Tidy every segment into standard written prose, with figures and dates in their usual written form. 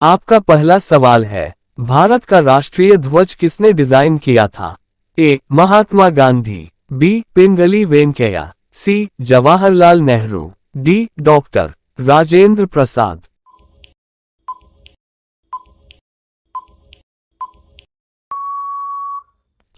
आपका पहला सवाल है, भारत का राष्ट्रीय ध्वज किसने डिजाइन किया था? ए. महात्मा गांधी, बी. पिंगली वेंकैया, सी. जवाहरलाल नेहरू, डी. डॉक्टर राजेंद्र प्रसाद।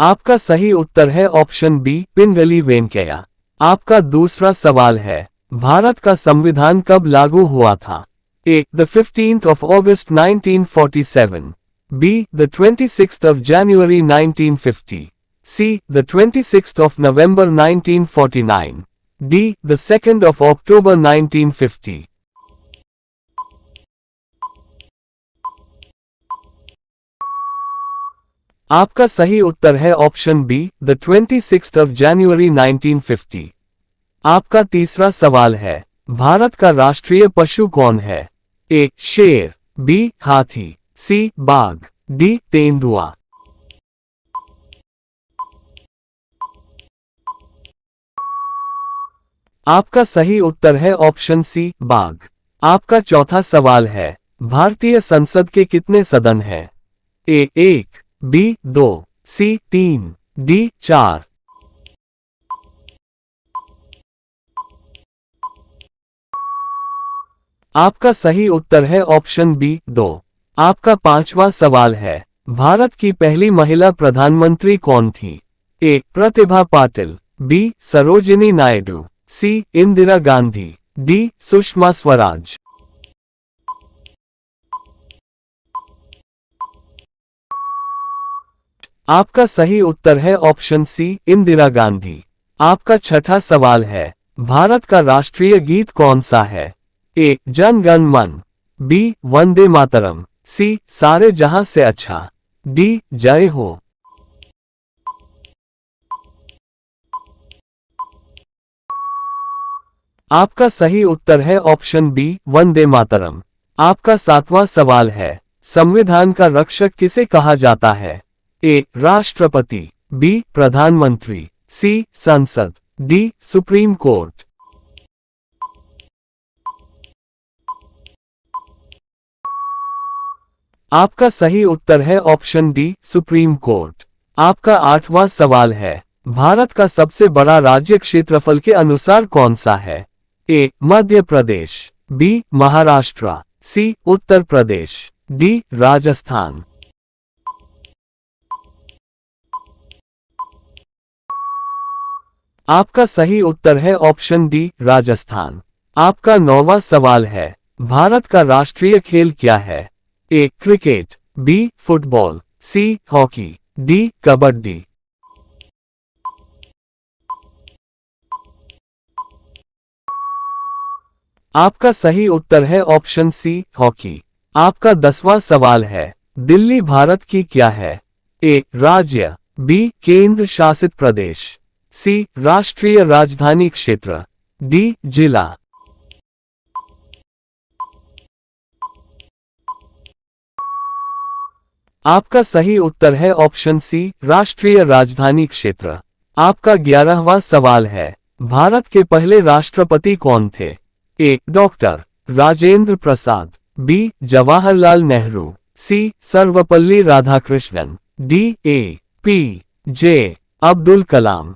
आपका सही उत्तर है ऑप्शन बी, पिंगली वेंकैया। आपका दूसरा सवाल है, भारत का संविधान कब लागू हुआ था? A. The 15th of August 1947, B. The 26th of January 1950, C. The 26th of November 1949, D. The 2nd of October 1950। आपका सही उत्तर है option B, the 26th of January 1950। आपका तीसरा सवाल है, भारत का राष्ट्रीय पशु कौन है? ए. शेर, बी. हाथी, सी. बाघ, डी. तेंदुआ। आपका सही उत्तर है ऑप्शन सी, बाघ। आपका चौथा सवाल है, भारतीय संसद के कितने सदन हैं? ए. 1, बी. 2, सी. 3, डी. 4। आपका सही उत्तर है ऑप्शन बी, 2। आपका पांचवा सवाल है, भारत की पहली महिला प्रधानमंत्री कौन थी? ए. प्रतिभा पाटिल, बी. सरोजिनी नायडू, सी. इंदिरा गांधी, डी. सुषमा स्वराज। आपका सही उत्तर है ऑप्शन सी, इंदिरा गांधी। आपका छठा सवाल है, भारत का राष्ट्रीय गीत कौन सा है? ए. जन गण मन, बी. वंदे मातरम, सी. सारे जहां से अच्छा, डी. जय हो। आपका सही उत्तर है ऑप्शन बी, वंदे मातरम। आपका सातवां सवाल है, संविधान का रक्षक किसे कहा जाता है? ए. राष्ट्रपति, बी. प्रधानमंत्री, सी. संसद, डी. Supreme court. आपका सही उत्तर है ऑप्शन डी, सुप्रीम कोर्ट। आपका आठवां सवाल है, भारत का सबसे बड़ा राज्य क्षेत्रफल के अनुसार कौन सा है? ए. मध्य प्रदेश, बी. महाराष्ट्र, सी. उत्तर प्रदेश, डी. राजस्थान। आपका सही उत्तर है ऑप्शन डी, राजस्थान। आपका नौवां सवाल है, भारत का राष्ट्रीय खेल क्या है? A. Cricket, B. Football, C. Hockey, D. Kabaddi. आपका सही उत्तर है ऑप्शन सी, हॉकी। आपका 10वां सवाल है, दिल्ली भारत की क्या है? ए. राज्य, बी. केंद्र शासित प्रदेश, सी. राष्ट्रीय राजधानी क्षेत्र, डी. जिला। आपका सही उत्तर है ऑप्शन सी, राष्ट्रीय राजधानी क्षेत्र। आपका 11वां सवाल है, भारत के पहले राष्ट्रपति कौन थे? ए. Doctor Rajendra Prasad, B. जवाहरलाल नेहरू, सी. सर्वपल्ली राधाकृष्णन, डी. ए. पी. जे. अब्दुल कलाम।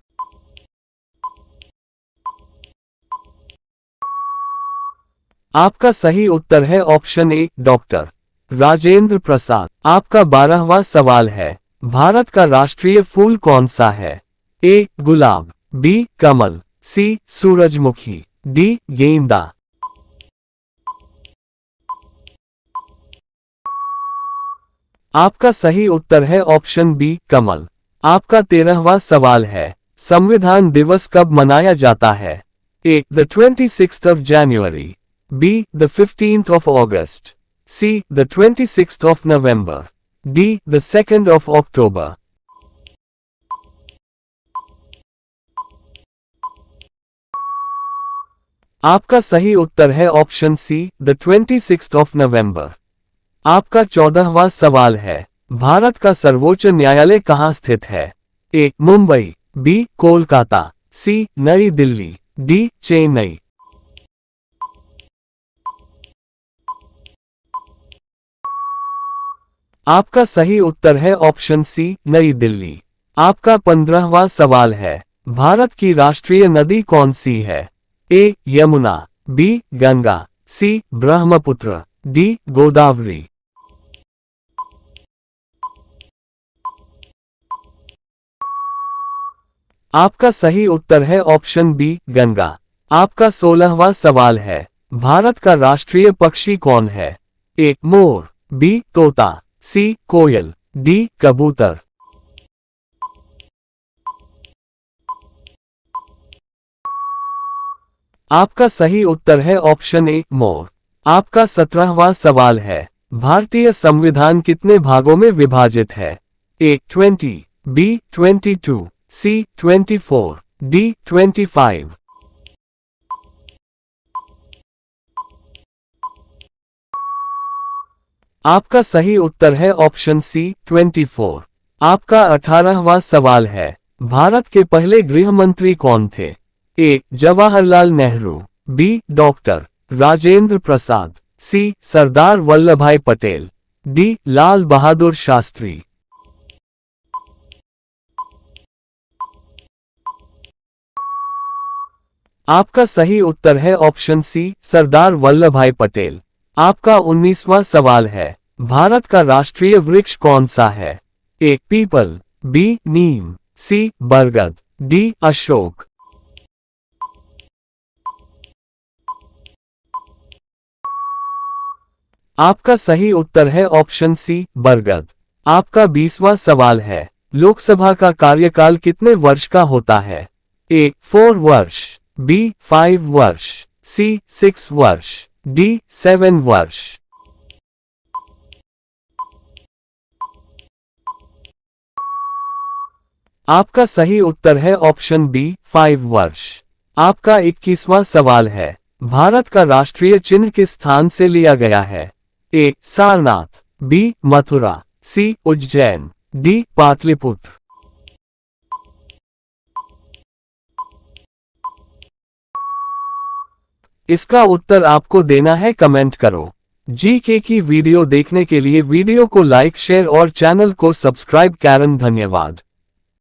आपका सही उत्तर है option A, doctor Rajendra Prasad. आपका 12वां सवाल है, भारत का राष्ट्रीय फूल कौन सा है? ए. गुलाब, बी. कमल, सी. सूरजमुखी, डी. गेंदा। आपका सही उत्तर है ऑप्शन बी, कमल। आपका 13वां सवाल है, संविधान दिवस कब मनाया जाता है? A. The 26th of January, B. The 15th of August, C. The 26th of November, D. The 2nd of October। आपका सही उत्तर है option C, the 26th of November। आपका 14वां सवाल है, भारत का सर्वोच्च न्यायालय कहाँ स्थित है? ए. मुंबई, बी. कोलकाता, सी. नई दिल्ली, डी. चेन्नई। आपका सही उत्तर है ऑप्शन सी, नई दिल्ली। आपका 15वां सवाल है, भारत की राष्ट्रीय नदी कौन सी है? ए. यमुना, बी. गंगा, सी. ब्रह्मपुत्र, डी. गोदावरी। आपका सही उत्तर है ऑप्शन बी, गंगा। आपका 16वां सवाल है, भारत का राष्ट्रीय पक्षी कौन है? ए. मोर, बी. तोता, सी. कोयल, डी. कबूतर। आपका सही उत्तर है ऑप्शन ए, मोर। आपका 17वां सवाल है, भारतीय संविधान कितने भागों में विभाजित है? ए. 20, बी. 22, सी. 24, डी. 25। आपका सही उत्तर है ऑप्शन सी, 24। आपका 18वां सवाल है, भारत के पहले गृह मंत्री कौन थे? ए. जवाहरलाल नेहरू, बी. डॉक्टर राजेंद्र प्रसाद, सी. सरदार वल्लभभाई पटेल, डी. लाल बहादुर शास्त्री। आपका सही उत्तर है ऑप्शन सी, सरदार वल्लभभाई पटेल। आपका 19वां सवाल है, भारत का राष्ट्रीय वृक्ष कौन सा है? ए. पीपल, बी. नीम, सी. बरगद, डी. अशोक। आपका सही उत्तर है ऑप्शन सी, बरगद। आपका 20वां सवाल है, लोकसभा का कार्यकाल कितने वर्ष का होता है? ए. 4 वर्ष, बी. 5 वर्ष, सी. 6 वर्ष, डी. 7 वर्ष। आपका सही उत्तर है ऑप्शन बी, 5 वर्ष। आपका 21वां सवाल है, भारत का राष्ट्रीय चिन्ह किस स्थान से लिया गया है? ए. सारनाथ, बी. मथुरा, सी. उज्जैन, डी. पाटलिपुत्र। इसका उत्तर आपको देना है, कमेंट करो। जीके की वीडियो देखने के लिए वीडियो को लाइक, शेयर और चैनल को सब्सक्राइब करें। धन्यवाद।